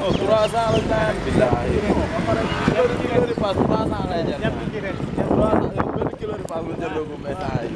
non 300 la gars yi. benn kilo de passe 300 lay jar. 300 benn kilo de passe la jëndoo ko mais temps yi.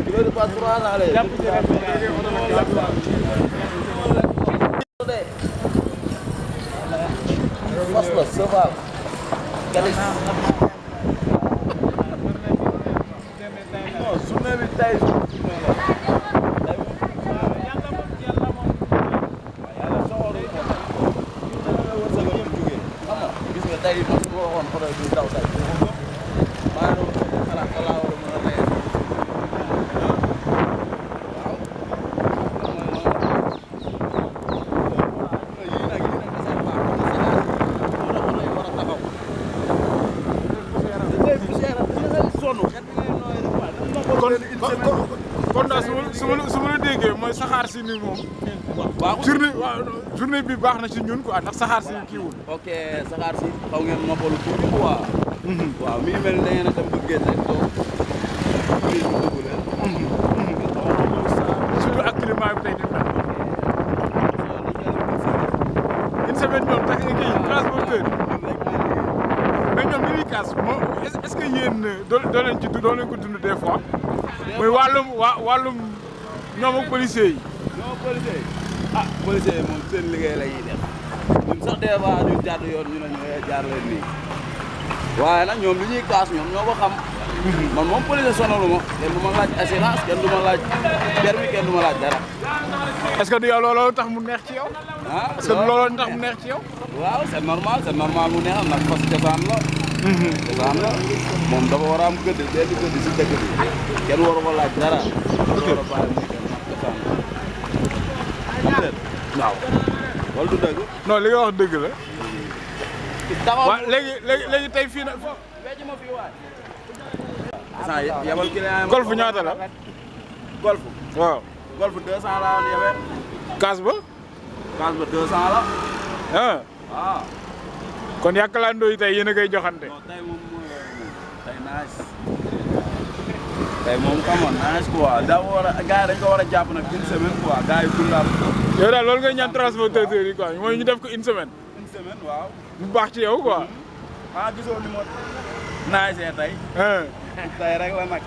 kilo de passe 300 lay jar. Mas la sëfaal. Galis. non journée bi tey tey man su ma waxoon xoolal du daw tey maa ngi doon xalaat fa laa war a mën a layee yii nag seen baax moo tax oto yi war a taxaw dañ lay poussière sonn kon daal su ma la déggee mooy saxaar si ni moom journée bi baax na ci ñun quoi ndax saxaar si kiiwul. ok saxaar si xaw ngeen noppalu tuuti quoi. waaw mi ngi mel ni da ngeen a dem ba géej rek toog biir bi dugg leen. surtout ak climat bi tey dem na. une semaine ñoom tax kii transporteur mais ñoom li ñuy kaas moom est-ce que yéen doo leen ci doo leen ko dund des fois. muy wàllum ñoom ak policiers yi. ñoom policiers yi ah policiers yi moom seen liggéey la ñuy def ñun sax des fois ñu jàdd yoon ñu ne ñu jaar leen nii waaye nag ñoom li ñuy kaas ñoom ñoo ko xam. man moom policier sonalu ma kenn du ma laaj assurance kenn du ma laaj permis kenn du ma laaj dara. est-ce que du yow looloo tax mu neex ci yow. ah est-ce que looloo tax mu neex ci yow. waaw c'est normal mu neexal nag parce que cosaan la. cosaan la moom dafa war a am gëdd benn gëdd si dëkk bi kenn waru ko laaj dara. ok war a bàyyi muy kenn nag cosaan la. waaw. wala du dëgg. non li nga wax dëgg la. taxaw waaw léegi tey fii na. wecc ma fii waay. sant yabal client yi. golf ñaata la. golf. waaw. golf 200 laa woon yabal. kaas ba. kaas ba 200 la. ah. waaw. kon yàkkalandoo yi tey yéen a koy joxante. non tey moom tey naaj. tey moom xamoon naaj quoi daa war a gars yi dañu ko war a jàpp nag une semaine quoi gars yi dundal ko. yow daal loolu ngay ñaan transporteurs yi quoi mooy ñu def ko une semaine. une semaine waaw. mu baax ci yow quoi. ah gisoo ni ma naaj see tey. tey rek la nag.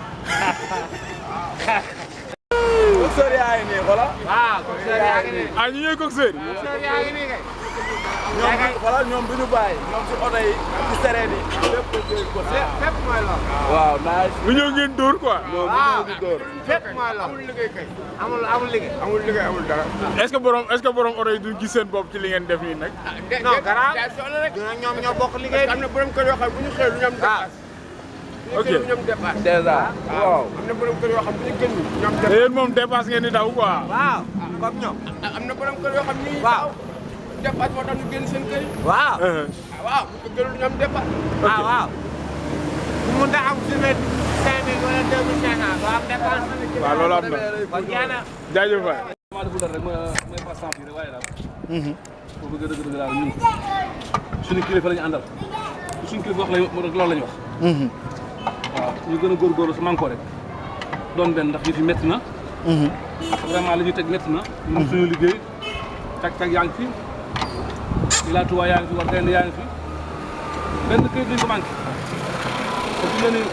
coxeur yaa ngi nii xoolal. waaw coxeur yaa ngi nii. ah ñu ñooy coxeur. coxeur yaa ngi nii kay. ñoom xoolal ñoom du ñu bàyyi ñoom si oto yi ci sereet yi lépp fépp mooy lool. waaw naaj. lu ñëw ngeen dóor quoi. ñoom bu ñëw di dóor. fépp mooy lool amul liggéey kay. amul liggéey. amul liggéey amul dara. est-ce que borom oto yi du gis seen bopp ci li ngeen def nii nag. non garaaw ñoom ñoo bokk liggéey. am na borom kër yoo xam bu ñu xëy lu ñu am dépasse. ok bu ñu am dépasse. déjà waaw. am na borom kër yoo xam bu ñu génn ñoom te yéen moom dépasse ngeen di daw quoi. waaw comme ñoom. am na borom kër yoo xam ni. waaw dépasse moo tax ñu génn seen kër yi. waaw. waaw bu ko gënul ñu am dépasse. ok waaw. bu mu daa am su ne 5000 wala 2500 doo am dépasse. waaw loolu am na. kon jeex na. jaajëf waay. maa deful dara rek mooy pas sans fii rek waaye daal. pour bëgg a dëgg daal ñun suñu kilifa la ñu àndal suñu kilifa wax loolu la ñu wax. waaw ñu gën a góorgóorlu su manko rek doon benn ndax yëf yi métti na. vraiment li ñuy teg métti na. ñun suñu liggéey tag yaa ngi fi Ila Touba yaa ngi fi war gaynde yaa ngi fi benn këyit duñ ko manqué te fi mu ne nii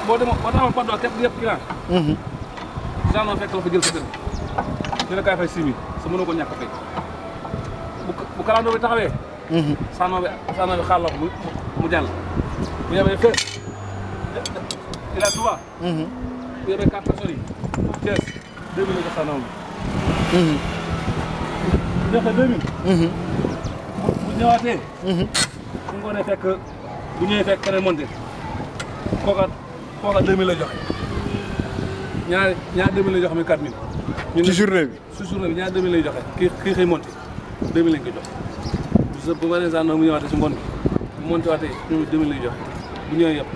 boo taxawoon Padois képp yëpp client. genre fekk la fa jël sa kër dina kaay fay 6 000 sa mënoo ko ñàkk a fay bu kalandoo bi taxawee. sànno bi xaal la ko mu jàll bu yebee fee Ila Touba. bu yebee 4 personnes yi Thiès 2000 la jox sànno bi. bu joxee 2000. bu ñëwaatee. bu ngoonee fekk bu ñëwee fekk keneen monté kooka 2000 la joxe ñaar 2000 la joxe muy 4000. ci journée bi. ci journée bi ñaar 2000 lay joxe kii xëy monté 2000 lañ koy jox bu ma nee sax mu ñëwaatee si ngoon bi bu monté waatee ñoom 2000 lay joxe bu ñëwee yëpp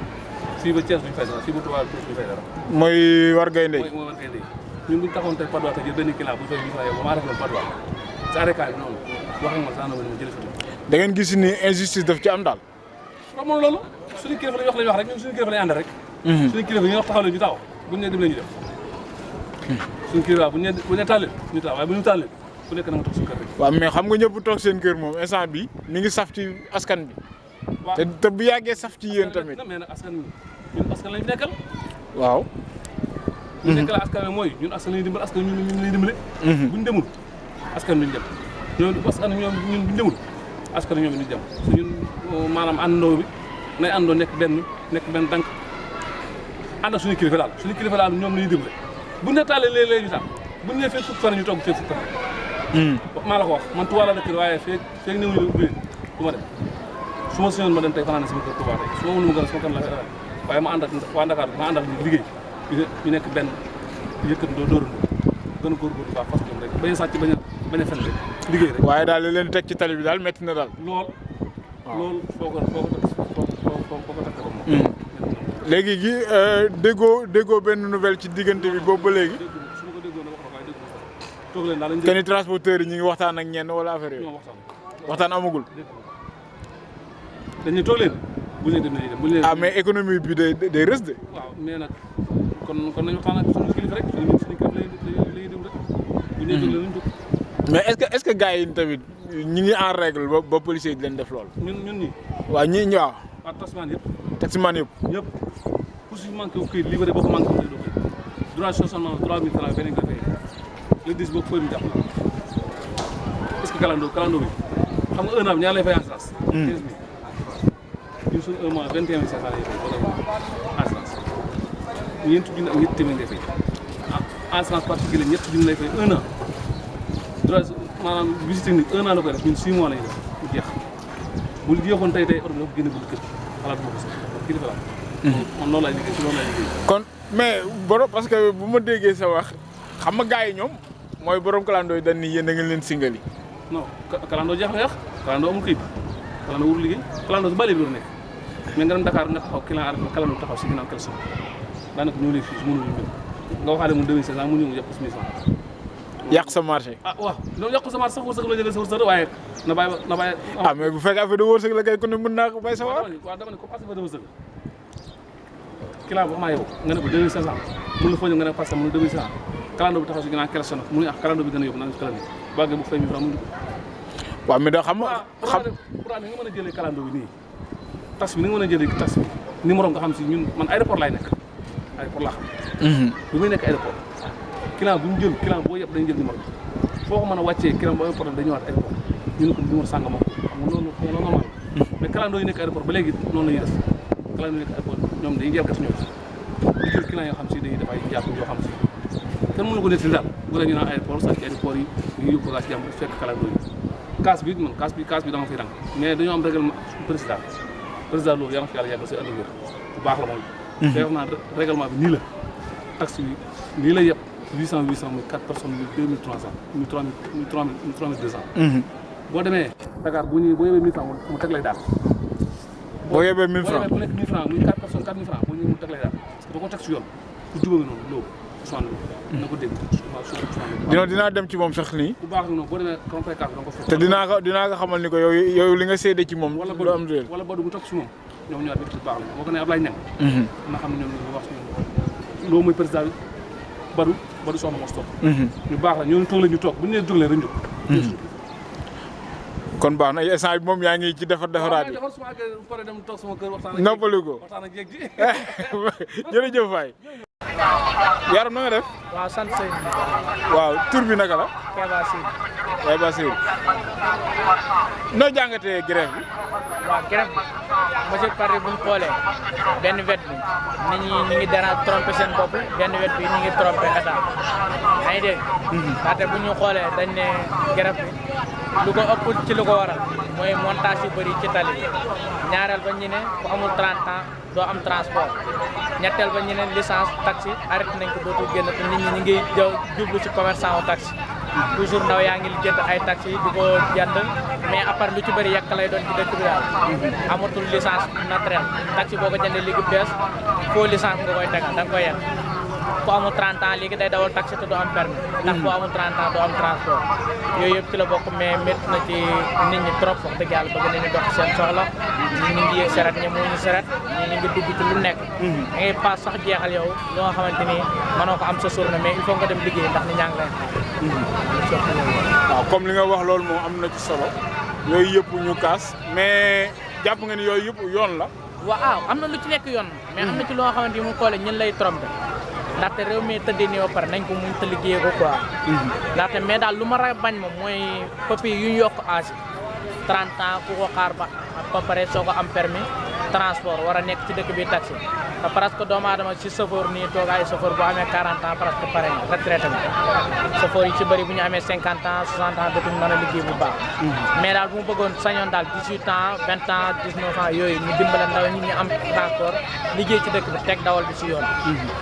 fii ba Thiès duñ fay dara fii ba Touba duñ fay dara. mooy war gaynde. mooy war gaynde ñun buñ taxoon tey Padois te jël benn client bu fay ñu fay ba maa def loolu Padois sa arrêt bi noonu wax nga ma sax na ma jëlee fi da ngeen gis ni injustice daf ci am daal. comme moom loolu suñu kilifa lañ wax rek ñun suñu kilifa lañ ànd rek. suñu kilifa yi ñu wax taxaw leen ñu taxaw buñ ne dem la ñu def. suñu kilifa bu ñu tàllee ñu taxaw waaye bu ñu tàllee ku nekk na nga toog sa kër rek. waaw mais xam nga ñëpp toog seen kër moom instant bi mi ngi saf ci askan bi. te bu yàggee saf ci yéen tamit. mais nag askan ñun askan lañu nekkal. waaw. ñu nekkal askan wi mooy ñun askan lañu dimbal askan ñun lañu dimbale. buñ demul askan duñ dem ñoom askan ñoom ñun buñ demul askan ñoom duñ dem su ñun maanaam àndandoo bi nay àndoo nekk benn dank ànd ak suñu kilifa daal ñoom lañuy dimbale buñ ne taalee léeg-léeg ñu taal buñ ne fekk fukk fan ñu toog fekk fukk fan. maa la ko wax man Touba la dëkk waaye feeg néew ñu bu du ma dem su ma sañoon ma dem tey fanaan sama kër Touba tey su ma mënul ma gën a sama kan la waaye ma ànd ak waa Dakar ma ànd ak liggéey ñu nekk benn yëkkat dóorandoo gën a góorgóorlu baax fas jom rek bañ a sàcc bañ a fen rek liggéey rek. waaye daal li leen teg ci tali bi daal métti na daal. lool foo ko takk ba moom. léegi gi déggoo benn nouvelle ci diggante bi boobu ba léegi. su ma ko déggoo nag wax na waaye dégg nga toog leen daal lañ. te ni transporteurs yi ñu ngi waxtaan ak ñenn wala affaire yooyu. waxtaan amagul. dañuy toog leen bu ñu dem nañu dem bu ñu leen. mais économie bi day rës de. waaw mais nag kon nañu waxtaan ak suñu kilifa rek suñu kilifa lay dem rek bu ñu jóg leen nañu jóg. mais est-ce que gars yi tamit ñi ngi en règle ba policier di leen def loolu. ñun ñii. waaw ñii waaw. waaw taximan yëpp. taximan yëpp. ñëpp ku si manqué wu këyit libéré boo ko manqué wu doo koy. durant seulement 3000 francs beneen nga fay le 10 boo ko fay ñu jàpp la est-ce que kalando bi xam nga 1 an bi ñaar lay fay assurance. 15000 ñun suñu 1 mois 21500 lay fay wala assurance ñeenti junni ak ñetti téeméer ngay fay assurance particulier ñetti junni lay fay 1 an durant maanaam visite technique 1 an la koy def ñun 6 mois lay def mu jeex bu jeexoon tey oto bi dafa génne bu kër xalaat boo ko sax kilifa la. man loolu laay liggéey ci loolu laay liggéey. kon mais parce que bu ma déggee sa wax xam nga gars yi ñoom mooy borom kalandoo yi dañ ni yéen da ngeen leen singali. non kalandoo jeex na yàq kalandoo amul këyit kalandoo warul liggéey kalandoo su bàyyi bi war nekk mais nga dem Dakar nga taxaw client arrêté kalandoo taxaw si ginnaaw quelque daanaka ñëw leen fii su mënul ñu nga waxaale mu 2500 mu ñëw yàq si 1000 yàq sa marché. waaw loolu yàqu sa marché sax wërsëg la jëlee sa wërsëg waaye na bàyyi. mais bu fekkee affaire de wërsëg la kay kon mën naa ko bay sa waar. waaw dama ne comme affaire de wërsëg client bu xamaa yow nga ne ko 2500 mun la foo ñëw nga ne parce que mun 2500 kalandoo bi taxaw si ginnaaw quelque mu ne kalandoo bi gën a yóbbu naan si kalandoo bàggee bu fay 1000 francs mu waaw mais da xam pourtant ni nga mën a jëlee kalandoo bi nii tax bi ni nga mën a jëlee tax bi numéro nga xam si ñun man aéroport laay nekk aéroport laa xam bi muy nekk aéroport client bu ñu jël client boo yëpp dañu jël numéro foo ko mën a wàccee client bu am problème dañu ñëwaat aéroport ñu ne ko numéro sàngam moo xam nga loolu normal mais kalandoo yi nekk aéroport ba léegi noonu la ñuy def kalandoo yi nekk aéroport ñoom dañuy jalgati ñoom di jël client yoo xam si dañuy def ay jàpp yoo xam si kenn mënu ko nettali daal bu la ñu naan aéroport sax ci aéroport yi ñu yóbbu bagage jàmm fekk kalandoo yi kaas bi dama fiy rang mais dañoo am règlement président loolu yàlla na fi yàlla yàggal si ànd wér bu baax la moom te wax naa règlement bi nii la taxe bi nii la yëpp 800 muy 4 personnes muy 2300 muy 3200 boo demee Dakar boo yebee 1000 francs mu teg lay daal boo yebee 1000 francs bu nekk 1000 francs muy 4 personnes 4000 francs boo ñëwee mu teg lay daal parce que da ko teg si yoon ku jubóo noonu loolu Ousmane na ko dégg dinaa dem ci moom sax nii bu baax noonu boo demee comme fay kaas da nga ko te dinaa ko xamal ni ko yow li nga séede ci moom wala lu am réel wala badu mu toog si moom ñoom ñëwaat bi baax la boo ko nee Ablaye Niang na xam ne ñoom ñu wax si ñoom loolu mooy président bi badu soxna mos toog ñu baax la ñoo toog la ñu toog bu ñu nee jóg leen rek jóg kon baax na instant bi moom yaa ngi ci defaraat yi noppalu ko jërëjëf waay yaram na nga def waaw sant sëñ bi. waaw tur bi naka la Kéba Sine. noo jàngatee grève bi waaw grève bi monsieur Paré bu ñu xoolee benn wet bi nit ñi ñu ngi dara trompé seen bopp benn wet bi ñu ngi trompé état yaa ngi dégg. ndaxte bu ñu xoolee dañ ne grève bi lu ko ëpp ci lu ko waral mooy montage yu bëri ci tali bi ñaareel ba ñu ne ku amul 30 ans doo am transport ñetteel ba ñu ne licence taxi arrêté nañ ko dootul génn te nit ñi ñu ngi jublu ci commerçant wu taxi toujours ndaw yaa ngi jënd ay taxi di ko jënd mais à part lu ci bëri yàq lay doon ci dëkk bi daal amatul licence naturelle taxi boo ko jëndee liggéey bees faux licence nga koy tegal da nga koy yàq ku amul 30 ans léegi day dawal taxi te du am permis ndax ku amul 30 ans du am transport yooyu yëpp ci la bokk mais métti na ci nit ñi trop wax dëgg yàlla bëgg nañu dox seen soxla ñi ngi yéeg seret ñi mu ñu seret ñi ngi dugg ci lu nekk da ngay paas sax jeexal yow lu nga xamante ni mënoo ko am sa journée mais il faut nga dem liggéey ndax ni ñaa ngi lay waaw comme li nga wax loolu moom am na ci solo yooyu yëpp ñu kaas mais jàpp nga ni yooyu yëpp yoon la waaw am na lu ci nekk yoon mais am na ci loo xamante ni mu xoole ñun lay trompé ndaxte réew mi tëddee nii ba pare nañ ko mun te liggéey ko quoi ndaxte mais daal lu ma ra bañ moom mooy papier yu ñu yokk âge 30 ans ku ko xaar ba pare soo ko am permis transport war a nekk ci dëkk bi taxi te presque doomu aadama ci chauffeur nii toog ay chauffeur bu amee 40 ans presque pare na retraité na chauffeur yi ci bëri bu ñu amee 50 ans 60 ans dootuñu mën a liggéey bu baax mais daal bu mu bëggoon sañoon daal 18 ans 20 ans 19 ans yooyu ñu dimbale ndaw ñi ñu am transport liggéey ci dëkk bi teg dawal bi ci yoon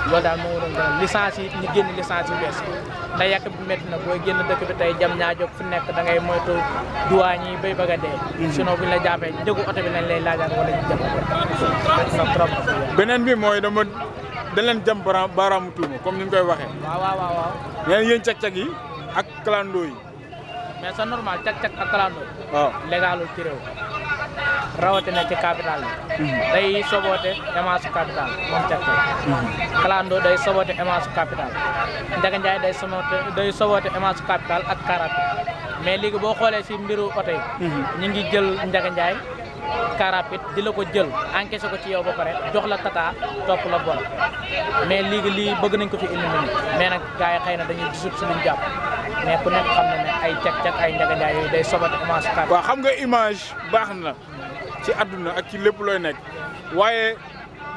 loolu daal moo doon gën licence yi ñu génn licence yu bees te yàq bi métti na booy génn dëkk bi tey jam ñaa jóg fu nekk da ngay moytu douane yi bay bëgg a dee sinon buñu la jàppee njëgu oto bi lañ lay laajaat wala ñu jàpp trop beneen bi mooy dañ leen jam baaraamu tuuma comme ni nga koy waxee waaw yéen cag-cag yi ak clando yi mais c'est normal cag-cag ak clando waaw légalul ci réew rawatina ci capital bi day soboote émence capital moom cag-cag clando day soboote émence capital Ndiaga Ndiaye day soboote émence capital ak karate mais léegi boo xoolee si mbiru oto yi ñu ngi jël Ndiaga Ndiaye carapit di la ko jël encaissé ko ci yow ba pare jox la tata topp la bon mais léegi lii bëgg nañ ko fi éliminer mais nag gars yi xëy na dañuy gisut si luñ jàpp mais ku nekk xam na ne ay cag-cag ay Ndiaga Ndiaye yooyu day sobate image carte waaw xam nga image baax na ci àdduna ak ci lépp looy nekk waaye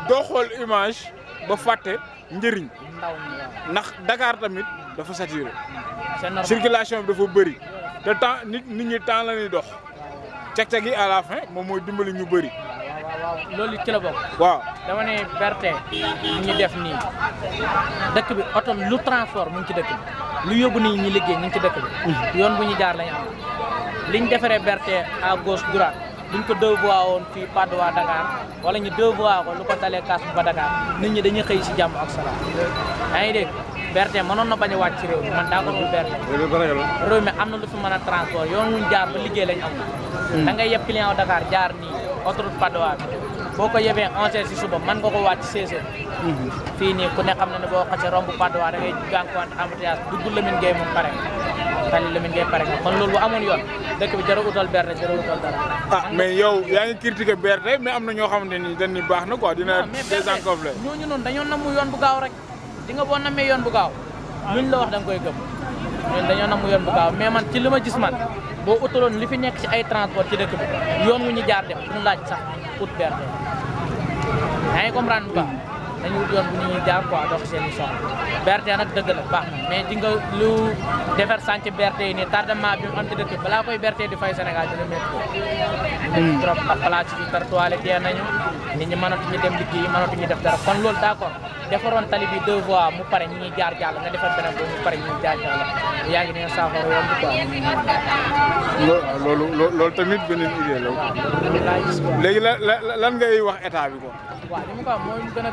doo xool image ba fàtte njëriñ ndaw ñi waaw ndax Dakar tamit dafa saturé c'est normal circulation bi dafa bëri te temps nit ñi temps la ñuy dox cag-cag yi à la fin moom mooy dimbali ñu bëri waaw loolu ci la bokk waaw dama ne berte ñu def nii dëkk bi oto lu transport mu ngi ci dëkk bi lu yóbbu nit ñi liggéey ñu ngi ci dëkk bi yoon bu ñu jaar lañu am liñ defaree berte à gauche droite duñ ko deux voies woon fii Patte d'Oie Dakar wala ñu deux voies ko lu ko dalee kaas ba Dakar nit ñi dañuy xëy si jàmm ak salaam yaa ngi dégg berte mënoon na bañ a wàcc ci réew mi man daa ko dul berte réew mi am na lu fi mën a transport yoon wuñ jaar ba liggéey lañ am da ngay yeb client Dakar jaar nii autoroute Patte d'Oie bi boo ko yebee 11h si suba mën nga ko wàcc 16h fii nii ku ne xam na ne boo xasee romb Patte d'Oie da ngay jànkuwante embouteillage dugg Lamine Gueye moom pare tali Lamine Gueye pare nga kon loolu bu amoon yoon dëkk bi jara utal berte jara utal dara mais yow yaa ngi critiqué berte mais am na ñoo xamante ni dañ ni baax na quoi dina désencombré ñooñu noonu dañoo namu yoon bu gaaw rek di nga boo namee yoon bu gaaw luñ la wax da nga koy gëm ñun dañoo namu yoon bu gaaw mais man ci li ma gis man boo utaloon li fi nekk ci ay transport ci dëkk bi yoon wu ñu jaar dem duñu laaj sax ut berte yaa ngi comprendre bu baax dañu wut yoon bu ñuy jaar quoi dox seen i soxla berte nag dëgg la baax na mais di nga lu defar sànc berte yi nii tardement bi mu am ci dëkk bi balaa koy berte di fay Sénégal dina métti trop ak place yi par toilette tee nañu nit ñi mënatuñu dem liggéey mënatuñu def dara kon loolu d'accord defaroon tali bi deux voies mu pare ñi ñuy jaar jàll nga defar beneen boobu mu pare ñi ñuy jaar jàll yaa ngi dina saafara yoon bi quoi loolu tamit beneen idée la loolu laa gis quoi léegi lan ngay wax état bi quoi waaw li mu ko wax mooy mu gën a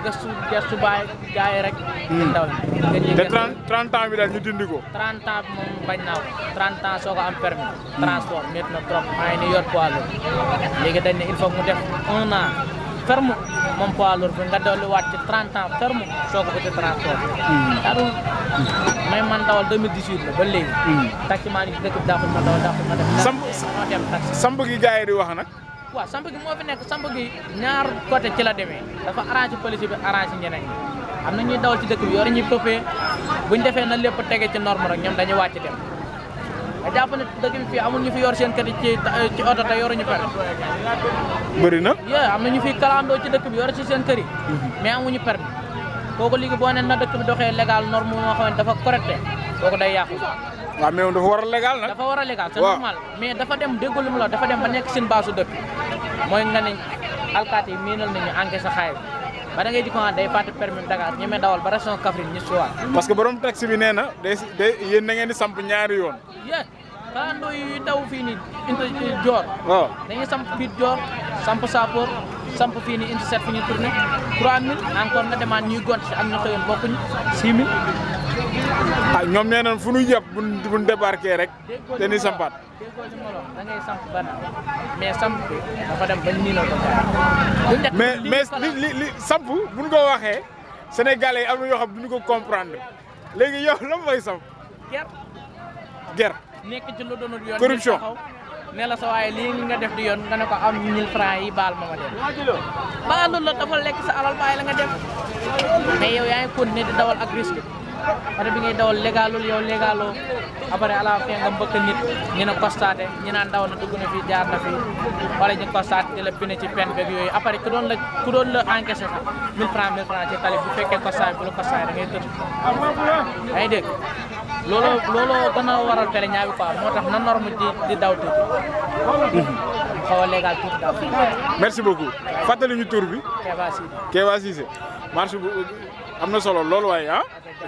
gëstu bàyyi gars yi rek ndaw ñi te 30 ans bi daal ñu dindi ko 30 ans bi moom bañ naa ko 30 ans soo ko am permis transport métti na trop maa ngi ni yor poids lourd léegi dañ ne il faut mu def 1 an ferme moom poids lourd bi nga dolli waat ci 30 ans ferme soo ko uti transport daadul may man dawal 2018 la ba léegi taximan yi ci dëkk bi daaxul ma dawal daaxul ma def moo dem taxi samp gi gars yi di wax nag waaw samp gi moo fi nekk samp gi ñaar côté ci la demee dafa arrangé policier bi arrangé ñeneen ñi am na ñuy dawal ci dëkk bi yore ñuy pëppee buñ defee na lépp tege ci norme rek ñoom dañuy wàcc dem nga jàpp ne dëkk bi fii amul ñu fi yor seen kër ci oto te yoruñu permis bëri na yee am na ñu fi kalandoo ci dëkk bi yor ci seen kër yi mais amuñu permis kooku léegi boo ne na dëkk bi doxee légal norme moo xam ne dafa correcté kooku day yàqu waaw mais dafa war a légal nag dafa war a légal c'est normal mais dafa dem déggul lu mu la dafa dem ba nekk seen baasu dëkk mooy nga ne alkaati yi miinal nañu encaissé xaalis ba da ngay di ko day fàtte permis Dakar ñemee dawal ba région Kaffrine ñu suwaat parce que borom taxi bi nee na day yéen da ngeen di samp ñaari yoon yéen kalandoo yi daw fii nii inte joor waaw dañuy samp biir joor samp Sapor samp fii nii indi set fi ñu tourné 3000 encore nga demaat ñuy gont si am na xëyoon bokkuñu 6000. ah ñoom nee nañ fu ñu yëpp buñ débarqué rek dañuy sampaat. déggoo li ma la wax da ngay samp ban mais samp bi dafa dem ba nii la ko mais li samp buñ ko waxee sénégalais yi am na yoo xam duñu ko comprendre léegi yow lan mooy samp. ger nekk ci lu doonul yoon. corruption ne la sa waaye lii nga def di yoon nga ne ko am 1000 francs yi baal ma dem. baalul la dafa lekk sa alal bàyyi la nga dem mais yow yaa ngi continuer di dawal ak risque parce que bi ngay dawal légalul yow légaloo après à la fin nga mbëkk nit ñu ne constaté ñu naan daw na dugg na fii jaar na fii wala ñu constaté di la bine ci peine beeg yooyu après ku doon la encaissé sax 1000 francs ci tali bu fekkee constaté bu la constaté da ngay tëdd. yaa ngi dégg looloo gën a waral fele ñaawi quoi moo tax na norme di daw tuuti. xaw a légal tuuti daw. merci beaucoup fàttali ñu tur bi. Kéba Cissé. Kéba Cissé marche bu am na solo loolu waaye ah.